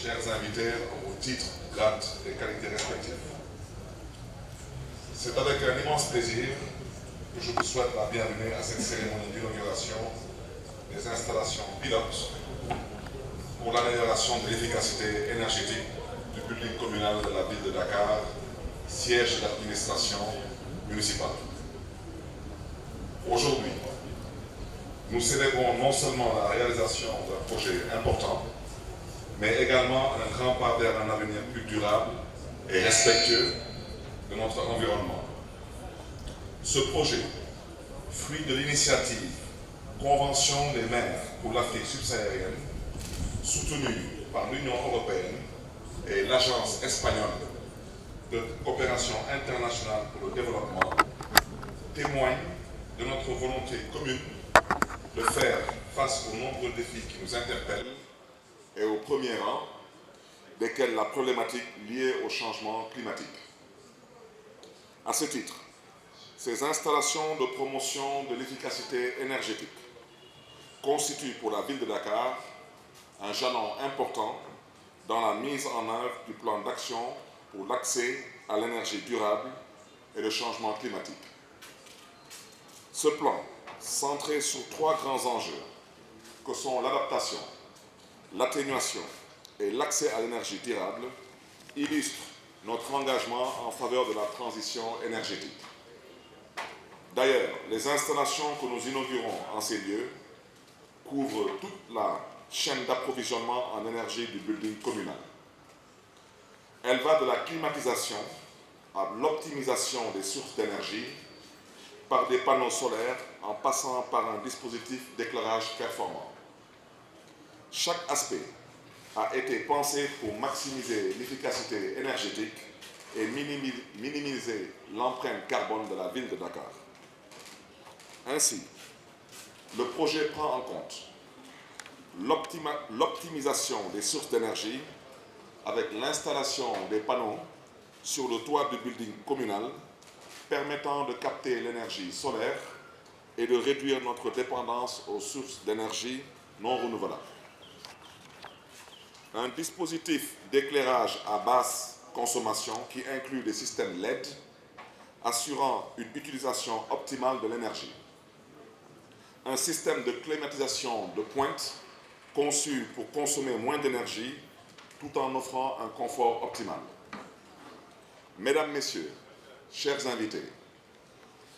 chers invités aux titres, grades et qualités respectifs. C'est avec un immense plaisir que je vous souhaite la bienvenue à cette cérémonie d'inauguration des installations pilotes pour l'amélioration de l'efficacité énergétique du building communal de la ville de Dakar, siège de l'administration municipale. Aujourd'hui, nous célébrons non seulement la réalisation d'un projet important, mais également un grand pas vers un avenir plus durable et respectueux de notre environnement. Ce projet, fruit de l'initiative Convention des maires pour l'Afrique subsaharienne, soutenue par l'Union européenne et l'Agence espagnole de coopération internationale pour le développement, témoigne de notre volonté commune de faire face aux nombreux défis qui nous interpellent et au premier rang desquels la problématique liée au changement climatique. À ce titre, ces installations de promotion de l'efficacité énergétique constituent pour la ville de Dakar un jalon important dans la mise en œuvre du plan d'action pour l'accès à l'énergie durable et le changement climatique. Ce plan, centré sur trois grands enjeux, que sont l'adaptation, l'atténuation et l'accès à l'énergie durable, illustre notre engagement en faveur de la transition énergétique. D'ailleurs, les installations que nous inaugurons en ces lieux couvrent toute la chaîne d'approvisionnement en énergie du building communal. Elle va de la climatisation à l'optimisation des sources d'énergie par des panneaux solaires en passant par un dispositif d'éclairage performant. Chaque aspect a été pensé pour maximiser l'efficacité énergétique et minimiser l'empreinte carbone de la ville de Dakar. Ainsi, le projet prend en compte l'optimisation des sources d'énergie avec l'installation des panneaux sur le toit du building communal permettant de capter l'énergie solaire et de réduire notre dépendance aux sources d'énergie non renouvelables. Un dispositif d'éclairage à basse consommation qui inclut des systèmes LED assurant une utilisation optimale de l'énergie. Un système de climatisation de pointe conçu pour consommer moins d'énergie tout en offrant un confort optimal. Mesdames, Messieurs, chers invités,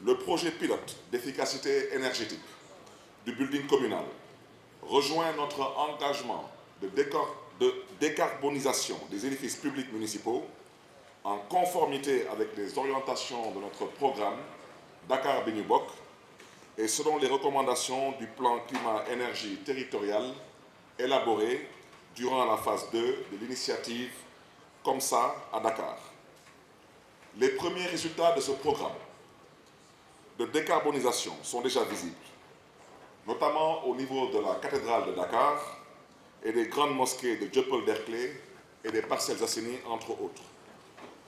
le projet pilote d'efficacité énergétique du building communal rejoint notre engagement de décarbonisation des édifices publics municipaux en conformité avec les orientations de notre programme Dakar Bennu Bokk et selon les recommandations du plan climat-énergie territorial élaboré durant la phase 2 de l'initiative Comme ça à Dakar. Les premiers résultats de ce programme de décarbonisation sont déjà visibles, notamment au niveau de la cathédrale de Dakar et des grandes mosquées de Dieuppeul-Derklé et des Parcelles Assainies, entre autres,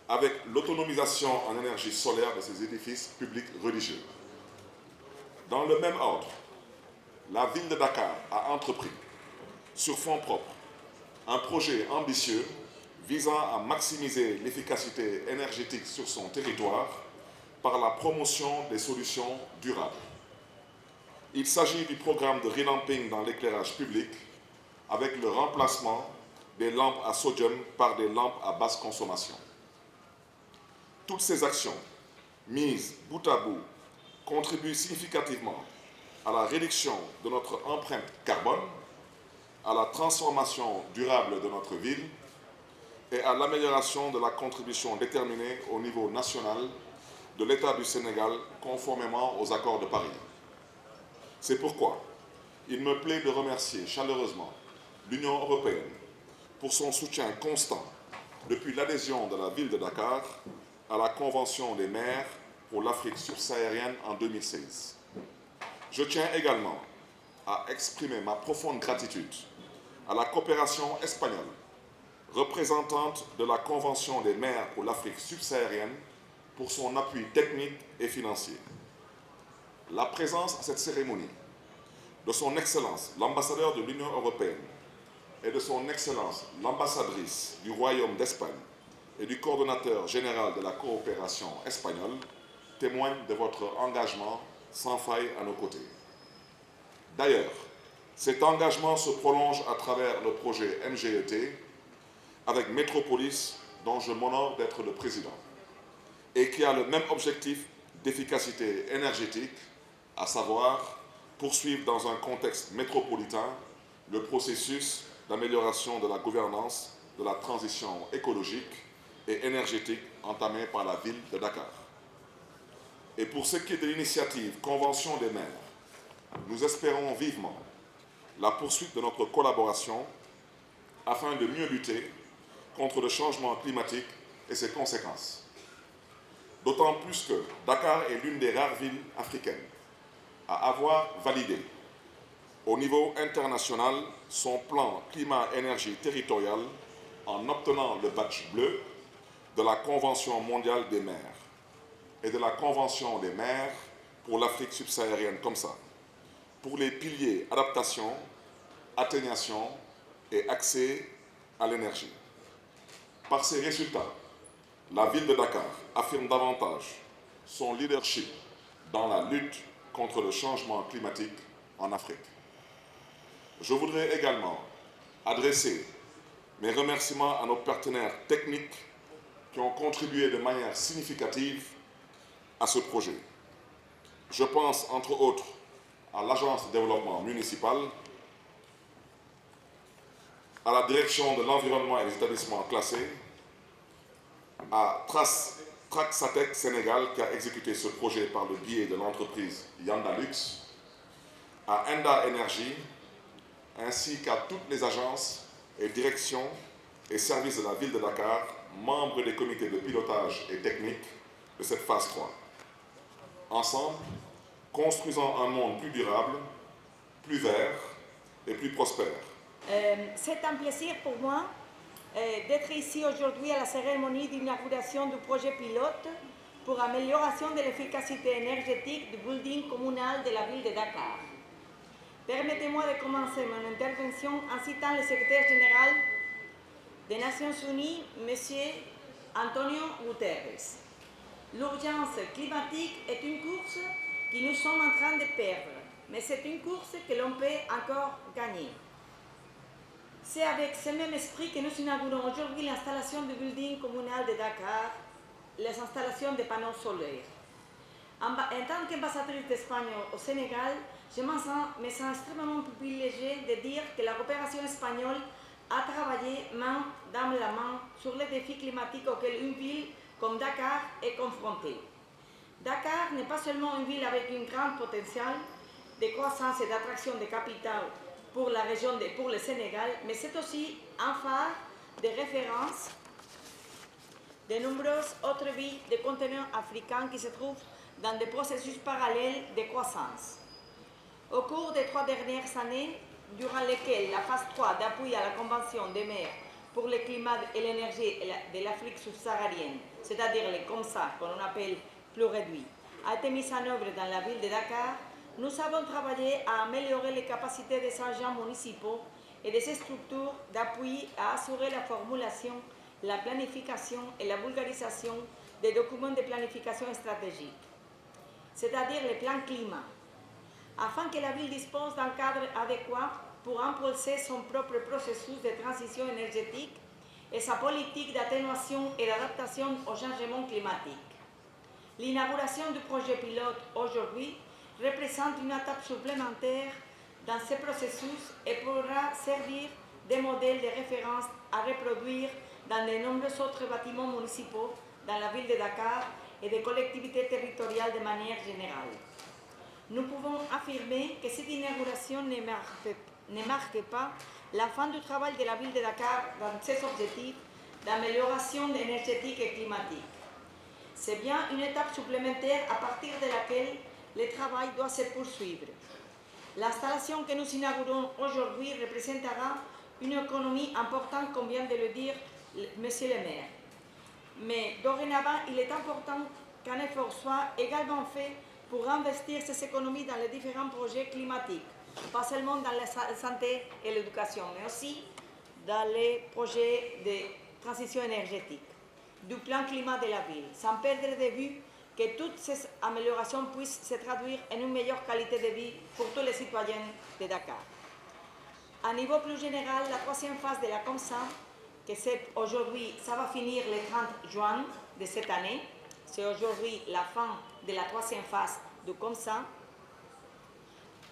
avec l'autonomisation en énergie solaire de ces édifices publics religieux. Dans le même ordre, la ville de Dakar a entrepris, sur fonds propres, un projet ambitieux visant à maximiser l'efficacité énergétique sur son territoire par la promotion des solutions durables. Il s'agit du programme de revamping dans l'éclairage public avec le remplacement des lampes à sodium par des lampes à basse consommation. Toutes ces actions, mises bout à bout, contribuent significativement à la réduction de notre empreinte carbone, à la transformation durable de notre ville et à l'amélioration de la contribution déterminée au niveau national de l'État du Sénégal conformément aux accords de Paris. C'est pourquoi il me plaît de remercier chaleureusement l'Union européenne pour son soutien constant depuis l'adhésion de la ville de Dakar à la Convention des maires pour l'Afrique subsaharienne en 2016. Je tiens également à exprimer ma profonde gratitude à la coopération espagnole, représentante de la Convention des maires pour l'Afrique subsaharienne, pour son appui technique et financier. La présence à cette cérémonie de son Excellence, l'ambassadeur de l'Union européenne, et de son Excellence l'ambassadrice du Royaume d'Espagne et du coordonnateur général de la coopération espagnole témoignent de votre engagement sans faille à nos côtés. D'ailleurs, cet engagement se prolonge à travers le projet MGET avec Métropolis, dont je m'honore d'être le président, et qui a le même objectif d'efficacité énergétique, à savoir poursuivre dans un contexte métropolitain le processus d'amélioration de la gouvernance de la transition écologique et énergétique entamée par la ville de Dakar. Et pour ce qui est de l'initiative Convention des maires, nous espérons vivement la poursuite de notre collaboration afin de mieux lutter contre le changement climatique et ses conséquences. D'autant plus que Dakar est l'une des rares villes africaines à avoir validé au niveau international son plan climat-énergie territorial en obtenant le badge bleu de la Convention mondiale des maires et de la Convention des maires pour l'Afrique subsaharienne comme ça, pour les piliers adaptation, atténuation et accès à l'énergie. Par ces résultats, la ville de Dakar affirme davantage son leadership dans la lutte contre le changement climatique en Afrique. Je voudrais également adresser mes remerciements à nos partenaires techniques qui ont contribué de manière significative à ce projet. Je pense entre autres à l'Agence de développement municipal, à la direction de l'environnement et des établissements classés, à Traxatec Sénégal qui a exécuté ce projet par le biais de l'entreprise Yandalux, à Enda Energy, ainsi qu'à toutes les agences et directions et services de la ville de Dakar, membres des comités de pilotage et technique de cette phase 3. Ensemble, construisons un monde plus durable, plus vert et plus prospère. C'est un plaisir pour moi d'être ici aujourd'hui à la cérémonie d'inauguration du projet pilote pour amélioration de l'efficacité énergétique du building communal de la ville de Dakar. Permettez-moi de commencer mon intervention en citant le secrétaire général des Nations Unies, M. Antonio Guterres. L'urgence climatique est une course que nous sommes en train de perdre, mais c'est une course que l'on peut encore gagner. C'est avec ce même esprit que nous inaugurons aujourd'hui l'installation du building communal de Dakar, les installations de panneaux solaires. En tant qu'ambassadrice d'Espagne au Sénégal, je me sens extrêmement privilégiée de dire que la coopération espagnole a travaillé main dans la main sur les défis climatiques auxquels une ville comme Dakar est confrontée. Dakar n'est pas seulement une ville avec un grand potentiel de croissance et d'attraction de capital pour la région, pour le Sénégal, mais c'est aussi un phare de référence de nombreuses autres villes de continent africain qui se trouvent dans des processus parallèles de croissance. Au cours des 3 dernières années, durant lesquelles la phase 3 d'appui à la Convention des maires pour le climat et l'énergie de l'Afrique subsaharienne, c'est-à-dire les COMSA, qu'on appelle plus réduit, a été mise en œuvre dans la ville de Dakar, nous avons travaillé à améliorer les capacités des agents municipaux et des structures d'appui à assurer la formulation, la planification et la vulgarisation des documents de planification stratégique, c'est-à-dire les plans climat, afin que la ville dispose d'un cadre adéquat pour impulser son propre processus de transition énergétique et sa politique d'atténuation et d'adaptation au changement climatique. L'inauguration du projet pilote aujourd'hui représente une étape supplémentaire dans ce processus et pourra servir de modèle de référence à reproduire dans de nombreux autres bâtiments municipaux dans la ville de Dakar et des collectivités territoriales de manière générale. Nous pouvons affirmer que cette inauguration ne marque pas la fin du travail de la ville de Dakar dans ses objectifs d'amélioration énergétique et climatique. C'est bien une étape supplémentaire à partir de laquelle le travail doit se poursuivre. L'installation que nous inaugurons aujourd'hui représentera une économie importante, comme vient de le dire Monsieur le maire. Mais dorénavant, il est important qu'un effort soit également fait pour investir ces économies dans les différents projets climatiques, pas seulement dans la santé et l'éducation, mais aussi dans les projets de transition énergétique du plan climat de la ville, sans perdre de vue que toutes ces améliorations puissent se traduire en une meilleure qualité de vie pour tous les citoyens de Dakar. À niveau plus général, la troisième phase de la COMSA, que c'est aujourd'hui, ça va finir le 30 juin de cette année, c'est aujourd'hui la fin de la troisième phase du COMSA,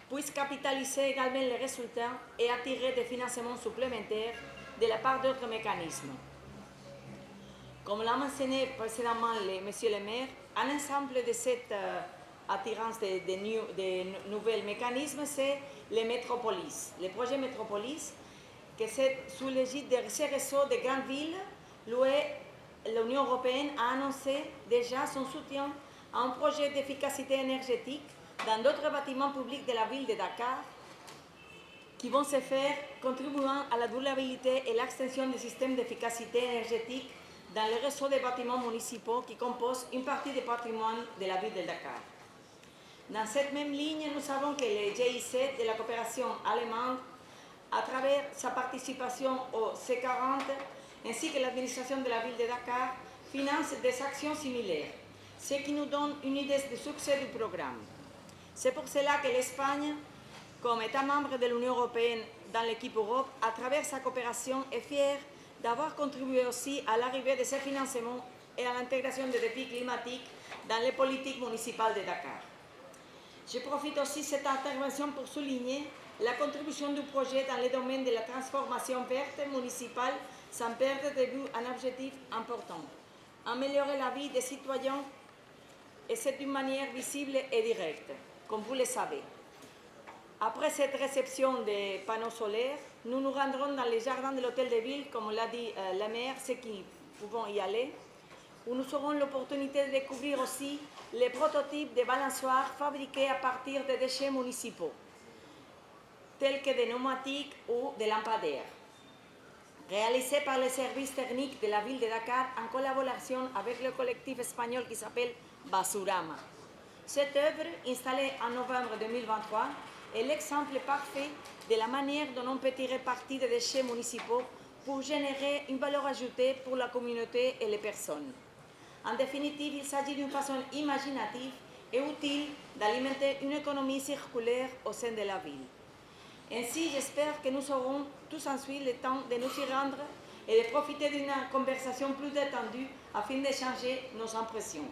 puisse capitaliser également les résultats et attirer des financements supplémentaires de la part d'autres mécanismes. Comme l'a mentionné précédemment Monsieur le maire, un ensemble de cette attirance de nouveaux mécanismes, c'est les métropolis. Les projets métropolis, que c'est sous l'égide de ces réseaux de grandes villes, l'Union européenne a annoncé déjà son soutien à un projet d'efficacité énergétique dans d'autres bâtiments publics de la ville de Dakar qui vont se faire contribuant à la durabilité et l'extension des systèmes d'efficacité énergétique dans le réseau des bâtiments municipaux qui composent une partie du patrimoine de la ville de Dakar. Dans cette même ligne, nous savons que le GIZ de la coopération allemande, à travers sa participation au C40, ainsi que l'administration de la ville de Dakar, finance des actions similaires, ce qui nous donne une idée du succès du programme. C'est pour cela que l'Espagne, comme État membre de l'Union européenne dans l'équipe Europe, à travers sa coopération, est fière d'avoir contribué aussi à l'arrivée de ces financements et à l'intégration des défis climatiques dans les politiques municipales de Dakar. Je profite aussi de cette intervention pour souligner la contribution du projet dans le domaine de la transformation verte municipale sans perdre de vue un objectif important, améliorer la vie des citoyens, et c'est d'une manière visible et directe, comme vous le savez. Après cette réception des panneaux solaires, nous nous rendrons dans les jardins de l'hôtel de ville, comme l'a dit la maire, ceux qui pouvons y aller, où nous aurons l'opportunité de découvrir aussi les prototypes de balançoires fabriqués à partir de déchets municipaux, tels que des pneumatiques ou des lampadaires, réalisés par les services techniques de la ville de Dakar en collaboration avec le collectif espagnol qui s'appelle Basurama. Cette œuvre, installée en novembre 2023, est l'exemple parfait de la manière dont on peut tirer parti des déchets municipaux pour générer une valeur ajoutée pour la communauté et les personnes. En définitive, il s'agit d'une façon imaginative et utile d'alimenter une économie circulaire au sein de la ville. Ainsi, j'espère que nous aurons tous ensuite le temps de nous y rendre et de profiter d'une conversation plus détendue afin d'échanger nos impressions.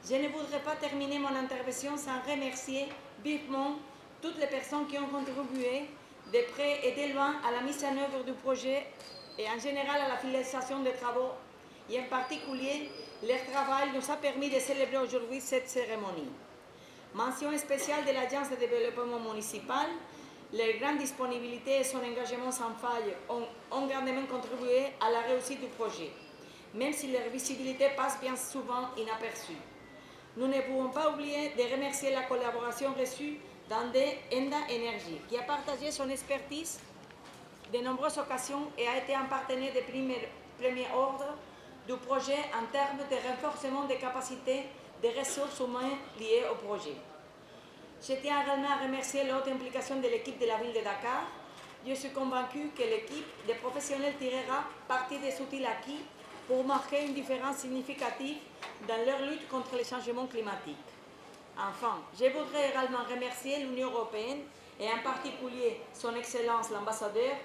Je ne voudrais pas terminer mon intervention sans remercier vivement toutes les personnes qui ont contribué de près et de loin à la mise en œuvre du projet et en général à la finalisation des travaux. Et en particulier, leur travail nous a permis de célébrer aujourd'hui cette cérémonie. Mention spéciale de l'Agence de développement municipal, leur grande disponibilité et son engagement sans faille ont grandement contribué à la réussite du projet, même si leur visibilité passe bien souvent inaperçue. Nous ne pouvons pas oublier de remercier la collaboration reçue d'Enda Energy, qui a partagé son expertise de nombreuses occasions et a été un partenaire de premier ordre du projet en termes de renforcement des capacités des ressources humaines liées au projet. Je tiens également à remercier l'haute implication de l'équipe de la ville de Dakar. Je suis convaincue que l'équipe de professionnels tirera parti des outils acquis pour marquer une différence significative dans leur lutte contre les changements climatiques. Enfin, je voudrais également remercier l'Union européenne et en particulier son Excellence l'ambassadeur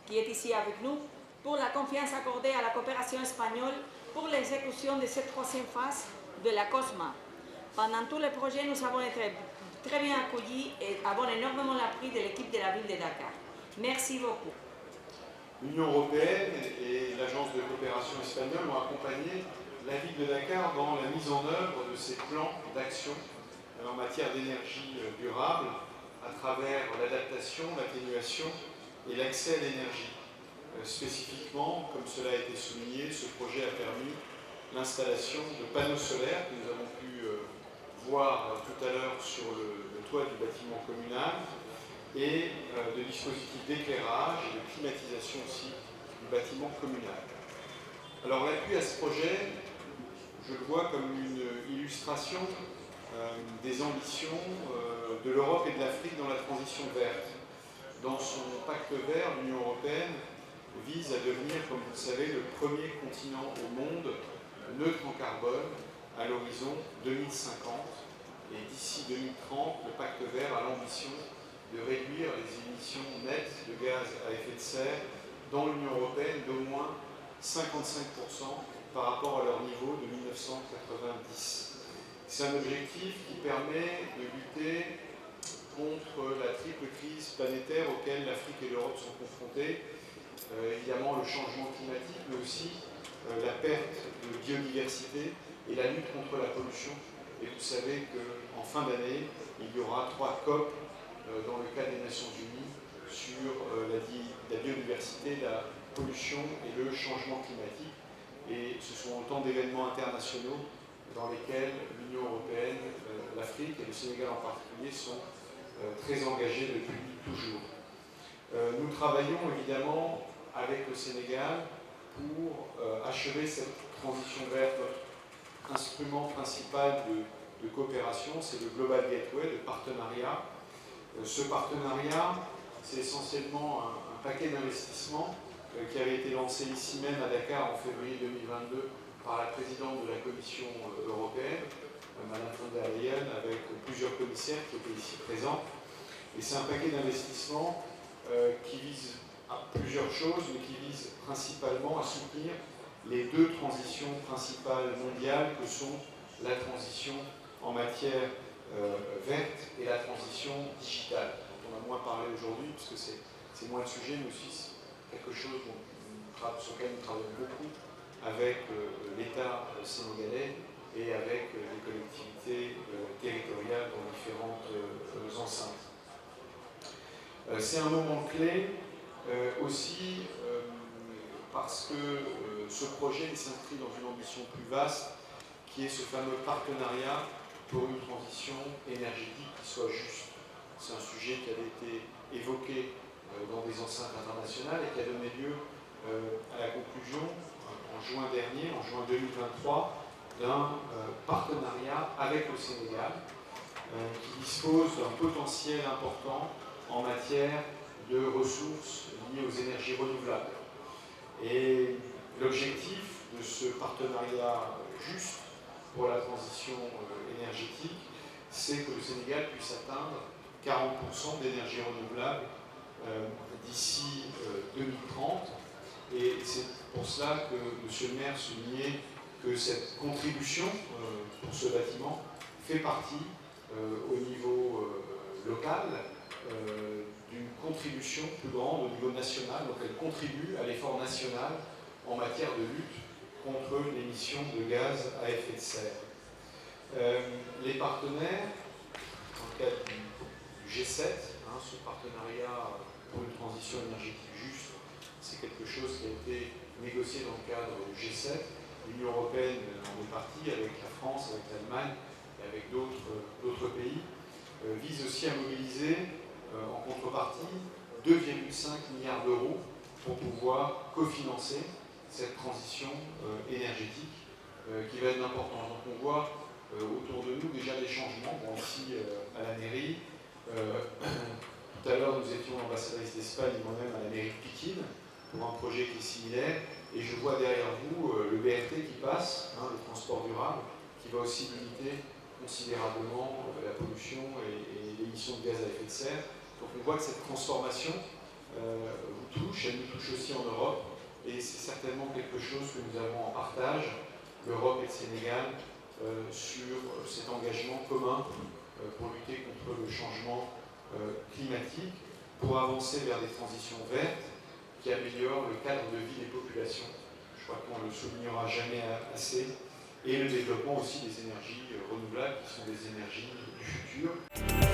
qui est ici avec nous pour la confiance accordée à la coopération espagnole pour l'exécution de cette troisième phase de la COSMA. Pendant tout le projet, nous avons été très bien accueillis et avons énormément appris de l'équipe de la ville de Dakar. Merci beaucoup. L'Union européenne et l'Agence de coopération espagnole ont accompagné la ville de Dakar dans la mise en œuvre de ses plans d'action en matière d'énergie durable à travers l'adaptation, l'atténuation et l'accès à l'énergie. Spécifiquement, comme cela a été souligné, ce projet a permis l'installation de panneaux solaires que nous avons pu voir tout à l'heure sur le toit du bâtiment communal et de dispositifs d'éclairage et de climatisation aussi du bâtiment communal. Alors l'appui à ce projet, je le vois comme une illustration des ambitions de l'Europe et de l'Afrique dans la transition verte. Dans son pacte vert, l'Union européenne vise à devenir, comme vous le savez, le premier continent au monde neutre en carbone à l'horizon 2050. Et d'ici 2030, le Pacte vert a l'ambition de réduire les émissions nettes de gaz à effet de serre dans l'Union européenne d'au moins 55% par rapport à leur niveau de 1990. C'est un objectif qui permet de lutter contre la triple crise planétaire auquel l'Afrique et l'Europe sont confrontées. Évidemment le changement climatique, mais aussi la perte de biodiversité et la lutte contre la pollution. Et vous savez qu'en fin d'année, il y aura 3 COP dans le cadre des Nations Unies sur la biodiversité, la pollution et le changement climatique. Et ce sont autant d'événements internationaux dans lesquels l'Union européenne, l'Afrique et le Sénégal en particulier sont très engagés depuis toujours. Nous travaillons évidemment avec le Sénégal pour achever cette transition verte. Notre instrument principal de coopération, c'est le Global Gateway, de partenariat. Ce partenariat, c'est essentiellement un paquet d'investissements qui avait été lancé ici même à Dakar en février 2022 par la présidente de la Commission européenne, Madame von der Leyen, avec plusieurs commissaires qui étaient ici présents. Et c'est un paquet d'investissements qui vise à plusieurs choses, mais qui vise principalement à soutenir les 2 transitions principales mondiales que sont la transition en matière verte et la transition digitale. On a moins parlé aujourd'hui, puisque c'est moins le sujet, mais aussi quelque chose sur lequel nous travaillons beaucoup avec l'État sénégalais et avec les collectivités territoriales dans différentes enceintes. C'est un moment clé aussi parce que ce projet s'inscrit dans une ambition plus vaste qui est ce fameux partenariat pour une transition énergétique qui soit juste. C'est un sujet qui avait été évoqué dans des enceintes internationales et qui a donné lieu à la conclusion en juin dernier, en juin 2023, d'un partenariat avec le Sénégal qui dispose d'un potentiel important en matière de ressources liées aux énergies renouvelables. Et l'objectif de ce partenariat juste pour la transition énergétique, c'est que le Sénégal puisse atteindre 40% d'énergie renouvelable d'ici 2030. Et c'est pour cela que M. le maire soulignait que cette contribution pour ce bâtiment fait partie au niveau local d'une contribution plus grande au niveau national. Donc elle contribue à l'effort national en matière de lutte contre l'émission de gaz à effet de serre. Les partenaires, dans le cadre du G7, ce partenariat pour une transition énergétique juste, c'est quelque chose qui a été négocié dans le cadre du G7. L'Union européenne en est partie avec la France, avec l'Allemagne et avec d'autres pays, vise aussi à mobiliser en contrepartie 2,5 milliards d'euros pour pouvoir cofinancer cette transition énergétique qui va être importante. Donc on voit autour de nous déjà des changements. Bon, ici à la mairie, tout à l'heure nous étions ambassadrice d'Espagne et moi-même à la mairie de Pikine pour un projet qui est similaire, et je vois derrière vous le BRT qui passe, le transport durable, qui va aussi limiter considérablement la pollution et l'émission de gaz à effet de serre. Donc on voit que cette transformation vous touche, elle nous touche aussi en Europe, et c'est certainement quelque chose que nous avons en partage, l'Europe et le Sénégal, sur cet engagement commun pour lutter contre le changement climatique, pour avancer vers des transitions vertes qui améliorent le cadre de vie des populations. Je crois qu'on ne le soulignera jamais assez. Et le développement aussi des énergies renouvelables qui sont des énergies du futur.